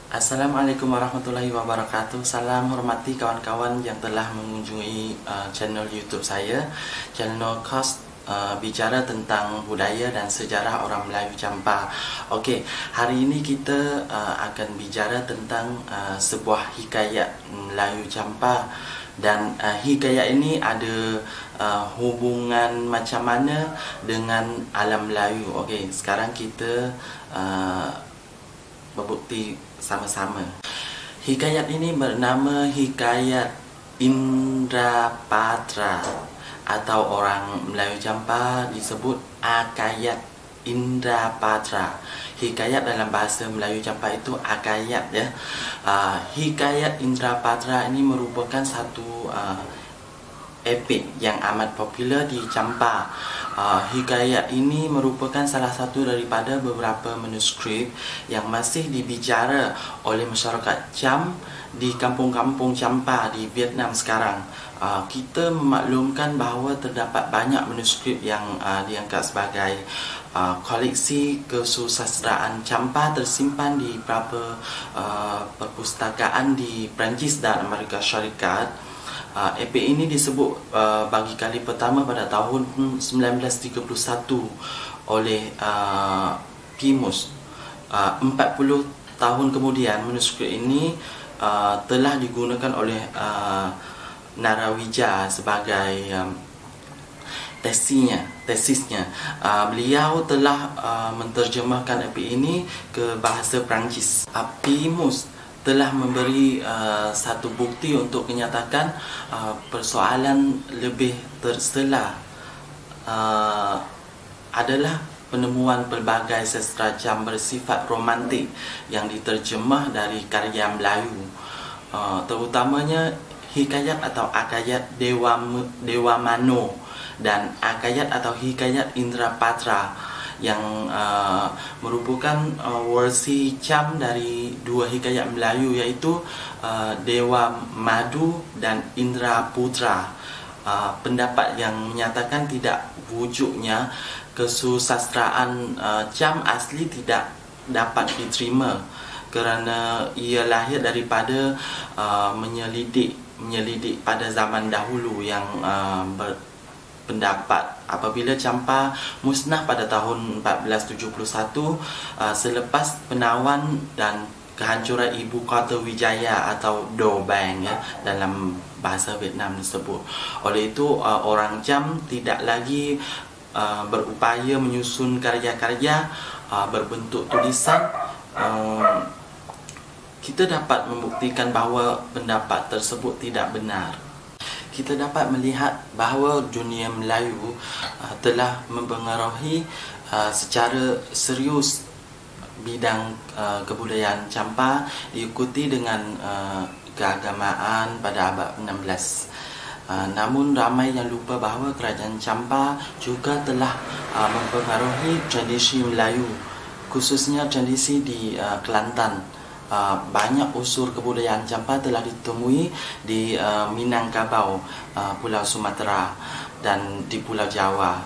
Assalamualaikum warahmatullahi wabarakatuh. Salam hormati kawan-kawan yang telah mengunjungi channel YouTube saya, channel Kos bicara tentang budaya dan sejarah orang Melayu Champa. Okey, hari ini kita akan bicara tentang sebuah hikayat Melayu Champa, dan hikayat ini ada hubungan macam mana dengan alam Melayu. Okey, sekarang kita berbukti sama-sama. Hikayat ini bernama Hikayat Indrapatra, atau orang Melayu Champa disebut Akayat Indrapatra. Hikayat dalam bahasa Melayu Champa itu akayat, ya. Hikayat Indrapatra ini merupakan satu epik yang amat popular di Champa. Hikayat ini merupakan salah satu daripada beberapa manuskrip yang masih dibicara oleh masyarakat Cham di kampung-kampung Champa di Vietnam sekarang. Kita memaklumkan bahawa terdapat banyak manuskrip yang diangkat sebagai koleksi kesusastraan Champa tersimpan di beberapa perpustakaan di Perancis dan Amerika Syarikat. Epik ini disebut bagi kali pertama pada tahun 1931 oleh Pimus. 40 tahun kemudian manuskrip ini telah digunakan oleh Narawija sebagai tesisnya. Beliau telah menterjemahkan epik ini ke bahasa Perancis. Pimus telah memberi satu bukti untuk menyatakan persoalan lebih terselah adalah penemuan pelbagai sastra Cham bersifat romantik yang diterjemah dari karya Melayu, terutamanya hikayat atau akayat Dewa Mano dan akayat atau hikayat Indrapatra, yang merupakan versi Cham dari dua hikayat Melayu, iaitu Dewa Madu dan Indraputra. Pendapat yang menyatakan tidak wujudnya kesusastraan Cham asli tidak dapat diterima kerana ia lahir daripada menyelidik pada zaman dahulu yang pendapat apabila Champa musnah pada tahun 1471 selepas penawan dan kehancuran ibu kota Wijaya atau Do Bang, ya, dalam bahasa Vietnam disebut. Oleh itu orang Cham tidak lagi berupaya menyusun karya-karya berbentuk tulisan. Kita dapat membuktikan bahawa pendapat tersebut tidak benar. Kita dapat melihat bahawa dunia Melayu telah mempengaruhi secara serius bidang kebudayaan Champa, diikuti dengan keagamaan pada abad 16. Namun ramai yang lupa bahawa kerajaan Champa juga telah mempengaruhi tradisi Melayu, khususnya tradisi di Kelantan. Banyak unsur kebudayaan Champa telah ditemui di Minangkabau, Pulau Sumatera, dan di Pulau Jawa.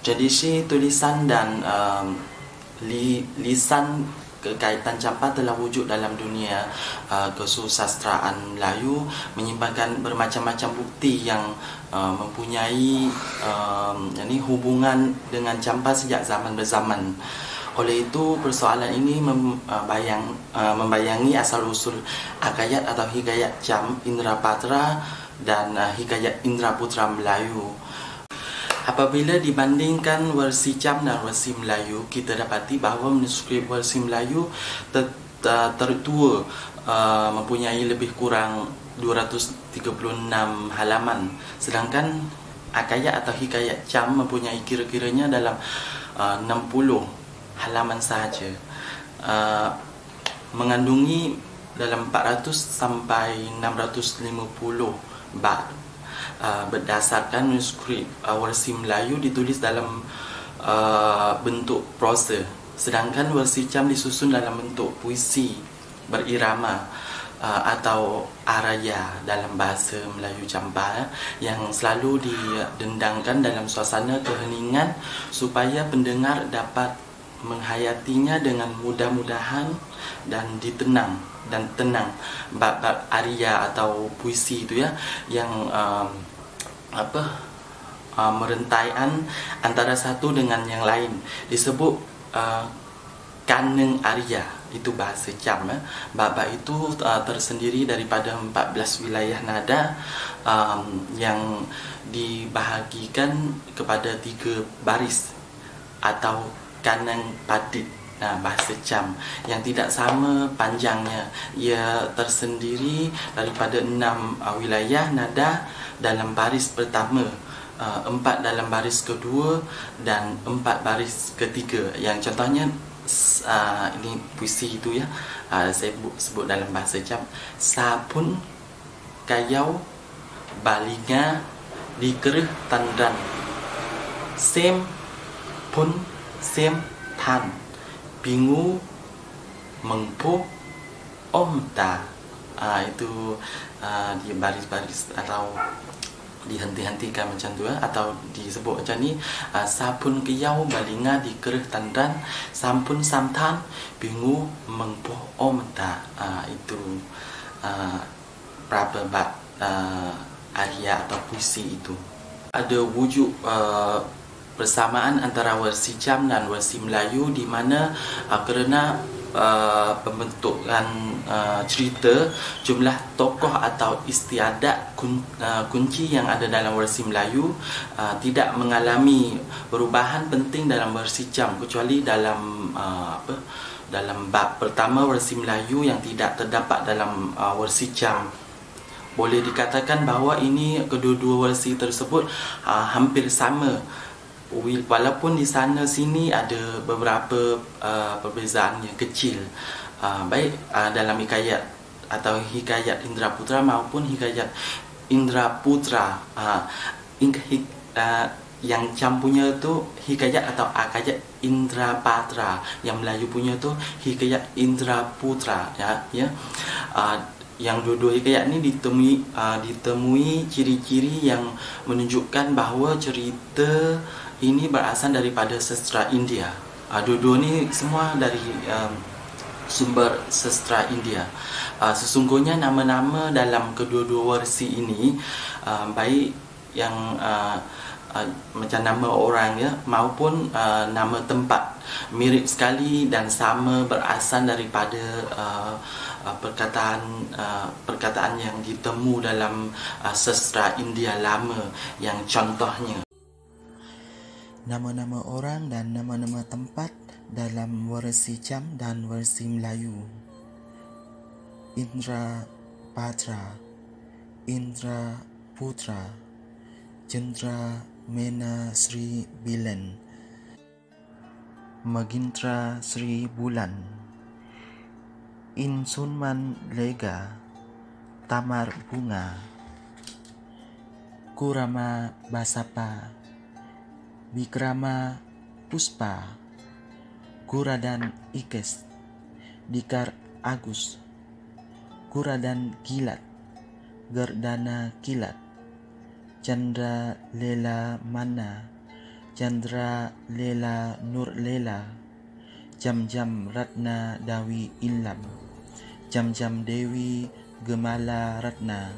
Tradisi tulisan dan lisan kekaitan Champa telah wujud dalam dunia kesusastraan Melayu, menyimpan bermacam-macam bukti yang mempunyai hubungan dengan Champa sejak zaman berzaman. Oleh itu, persoalan ini membayangi asal-usul akayat atau hikayat Cham Indrapatra dan hikayat Indraputra Melayu. Apabila dibandingkan versi Cham dan versi Melayu, kita dapati bahawa manuskrip versi Melayu tertua mempunyai lebih kurang 236 halaman, sedangkan akayat atau hikayat Cham mempunyai kira-kiranya dalam 60 halaman sahaja, mengandungi dalam 400 sampai 650 bab. Berdasarkan manuskrip versi Melayu ditulis dalam bentuk prosa, sedangkan versi Cham disusun dalam bentuk puisi berirama atau araya dalam bahasa Melayu Champa, yang selalu didendangkan dalam suasana keheningan supaya pendengar dapat menghayatinya dengan mudah-mudahan dan tenang. Bab-bab arya atau puisi itu ya, yang merentaian antara satu dengan yang lain disebut kaneng arya. Itu bahasa Cham. Bab-bab itu tersendiri daripada 14 wilayah nada yang dibahagikan kepada 3 baris atau kaneng padit. Bahasa Cham yang tidak sama panjangnya. Ia tersendiri daripada 6 wilayah nada dalam baris pertama, 4 dalam baris kedua dan 4 baris ketiga. Yang contohnya ini puisi itu ya, saya sebut dalam bahasa Cham. Sapun kayau balinga dikereh tandran, sem pun sem tan, bingu mengpo omta. Itu di baris-baris atau dihenti-hentikan macam tu atau disebut macam ni. Sapun kiyau balinga dikereh tandran, sampun samtan bingu mengpo omta. Itu berapa bab arya atau puisi itu. Ada wujud persamaan antara versi Cham dan versi Melayu, di mana kerana pembentukan cerita, jumlah tokoh atau istiadat kunci yang ada dalam versi Melayu tidak mengalami perubahan penting dalam versi Cham, kecuali dalam dalam bab pertama versi Melayu yang tidak terdapat dalam versi Cham. Boleh dikatakan bahawa ini kedua-dua versi tersebut hampir sama, walaupun di sana sini ada beberapa perbezaan yang kecil, baik dalam hikayat atau hikayat Indraputra maupun hikayat Indraputra. Yang Cham punya tu hikayat atau akayat Indrapatra, yang Melayu punya tu hikayat Indraputra ya. Yang dua-dua hikayat ni ditemui ciri-ciri yang menunjukkan bahawa cerita ini berasal daripada sastra India. Dua-dua ni semua dari sumber sastra India. Sesungguhnya nama-nama dalam kedua-dua versi ini, baik yang macam nama orang ya maupun nama tempat, mirip sekali dan sama berasal daripada perkataan yang ditemu dalam sastra India lama, yang contohnya nama-nama orang dan nama-nama tempat dalam versi Cham dan versi Melayu. Indrapatra, Indraputra, Cendra Mena Sri Bilan, Magintra Sri Bulan, Insunman Lega, Tamar Bunga, Kurama Basapa, Vikrama Puspa, Guradan Ikes, Dikar Agus, Guradan Kilat, Gerdana Kilat, Chandra Lela Mana, Chandra Lela Nur Lela, Jam-Jam Ratna Dawi Illam, Jam-Jam Dewi Gemala Ratna,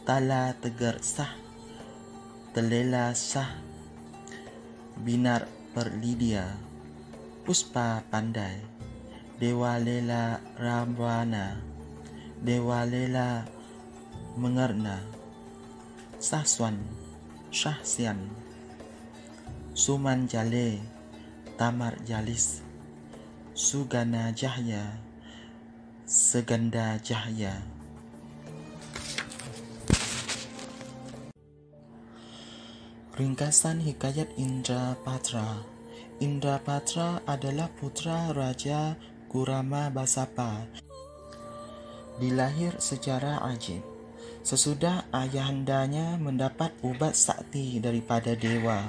Tala Tegar Sah, Telela Sah, Binar Perlidia, Puspa Pandai, Dewa Lela Ramwana, Dewa Lela Mengerna, Sahswan, Syahsian, Suman Jale, Tamar Jalis, Sugana Jahya, Seganda Jahya. Ringkasan hikayat Indrapatra. Indrapatra adalah putra Raja Kurama Basapa. Dilahir secara ajib. Sesudah ayahandanya mendapat ubat sakti daripada dewa.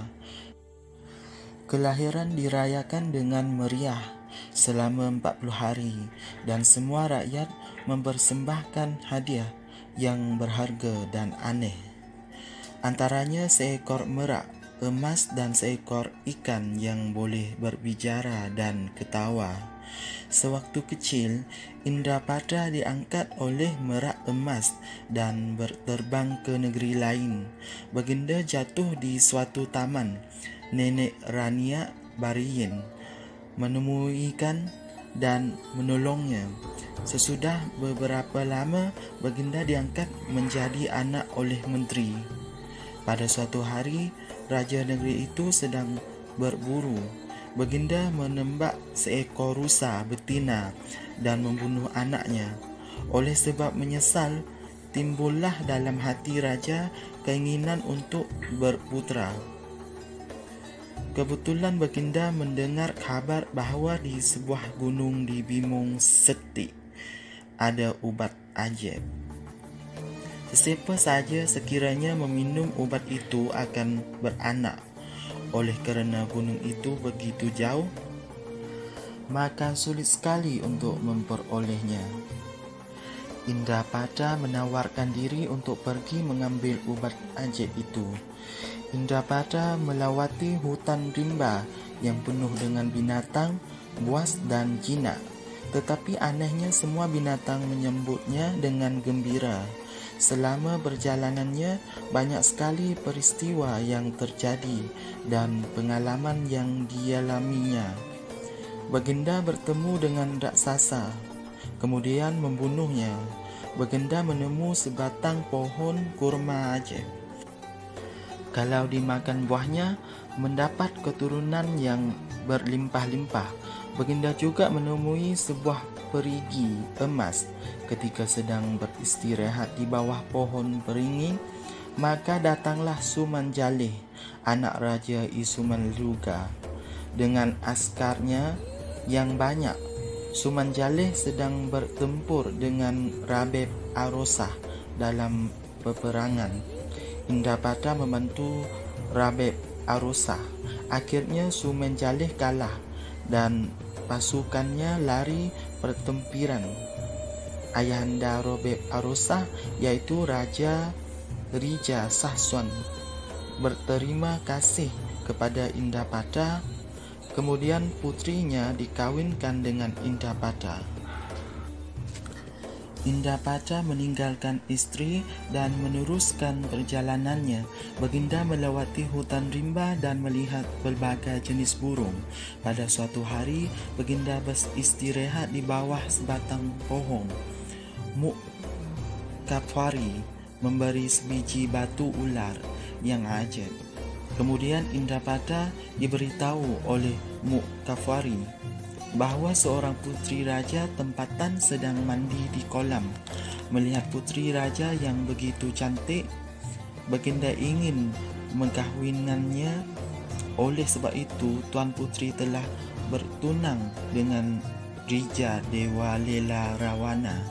Kelahiran dirayakan dengan meriah selama 40 hari dan semua rakyat mempersembahkan hadiah yang berharga dan aneh. Antaranya seekor merak emas dan seekor ikan yang boleh berbicara dan ketawa. Sewaktu kecil, Indrapada diangkat oleh merak emas dan berterbang ke negeri lain. Baginda jatuh di suatu taman. Nenek Rania Bariyin menemuikan dan menolongnya. Sesudah beberapa lama, Baginda diangkat menjadi anak oleh menteri. Pada suatu hari, raja negeri itu sedang berburu. Baginda menembak seekor rusa betina dan membunuh anaknya. Oleh sebab menyesal, timbullah dalam hati raja keinginan untuk berputera. Kebetulan Baginda mendengar kabar bahawa di sebuah gunung di Bimong Setik ada ubat ajaib. Sesiapa saja sekiranya meminum ubat itu akan beranak. Oleh kerana gunung itu begitu jauh, maka sulit sekali untuk memperolehnya. Indrapada menawarkan diri untuk pergi mengambil ubat ajaib itu. Indrapada melawati hutan rimba yang penuh dengan binatang, buas dan jinak. Tetapi anehnya semua binatang menyambutnya dengan gembira. Selama perjalanannya, banyak sekali peristiwa yang terjadi dan pengalaman yang dialaminya. Baginda bertemu dengan raksasa, kemudian membunuhnya. Baginda menemu sebatang pohon kurma ajaib. Kalau dimakan buahnya, mendapat keturunan yang berlimpah-limpah. Baginda juga menemui sebuah perigi emas. Ketika sedang beristirahat di bawah pohon peringgi, maka datanglah Sumanjaleh, anak Raja Isumanluga, dengan askarnya yang banyak. Sumanjaleh sedang bertempur dengan Rabeb Arosah dalam peperangan. Indrapada membantu Rabeb Arosah. Akhirnya Sumanjaleh kalah dan pasukannya lari pertempuran. Ayahanda Rabeb Arosah, yaitu Raja Rija Sahswan, berterima kasih kepada Indrapada. Kemudian putrinya dikawinkan dengan Indrapada. Indrapada meninggalkan istri dan meneruskan perjalanannya. Baginda melewati hutan rimba dan melihat pelbagai jenis burung. Pada suatu hari, Baginda beristirahat di bawah sebatang pohon. Mukafwari memberi sebiji batu ular yang ajaib. Kemudian Indrapada diberitahu oleh Mukafwari bahawa seorang putri raja tempatan sedang mandi di kolam. Melihat putri raja yang begitu cantik, Baginda ingin mengkahwinkannya. Oleh sebab itu, Tuan Putri telah bertunang dengan Rija Dewa Lela Rawana.